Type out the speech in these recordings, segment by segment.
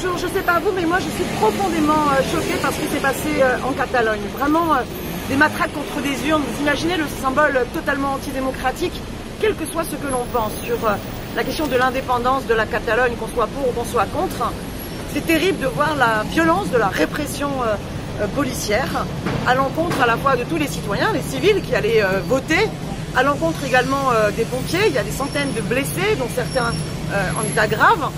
Bonjour, je ne sais pas vous, mais moi je suis profondément choquée par ce qui s'est passé en Catalogne. Vraiment des matraques contre des urnes. Vous imaginez le symbole totalement antidémocratique, quel que soit ce que l'on pense sur la question de l'indépendance de la Catalogne, qu'on soit pour ou qu'on soit contre. C'est terrible de voir la violence de la répression policière à l'encontre à la fois de tous les citoyens, les civils qui allaient voter, à l'encontre également des pompiers. Il y a des centaines de blessés, dont certains en état grave.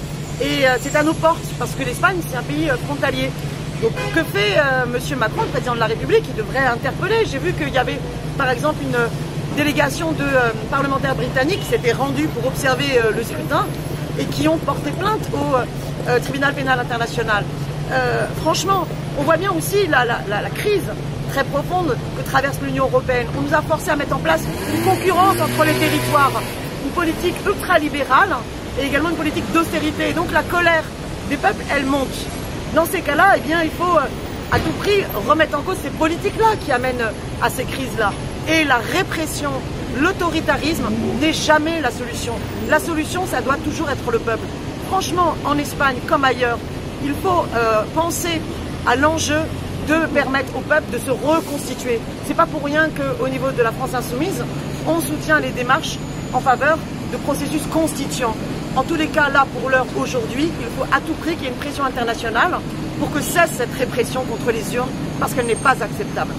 Et c'est à nos portes, parce que l'Espagne, c'est un pays frontalier. Donc que fait M. Macron, le président de la République? Il devrait interpeller. J'ai vu qu'il y avait, par exemple, une délégation de parlementaires britanniques qui s'étaient rendus pour observer le scrutin et qui ont porté plainte au tribunal pénal international. Franchement, on voit bien aussi la crise très profonde que traverse l'Union européenne. On nous a forcé à mettre en place une concurrence entre les territoires, une politique ultralibérale et également une politique d'austérité. Et donc la colère des peuples, elle monte. Dans ces cas-là, eh bien, il faut à tout prix remettre en cause ces politiques-là qui amènent à ces crises-là. Et la répression, l'autoritarisme n'est jamais la solution. La solution, ça doit toujours être le peuple. Franchement, en Espagne comme ailleurs, il faut penser à l'enjeu de permettre au peuple de se reconstituer. C'est pas pour rien qu'au niveau de la France insoumise, on soutient les démarches en faveur de processus constituants. En tous les cas, là, pour l'heure, aujourd'hui, il faut à tout prix qu'il y ait une pression internationale pour que cesse cette répression contre les urnes, parce qu'elle n'est pas acceptable.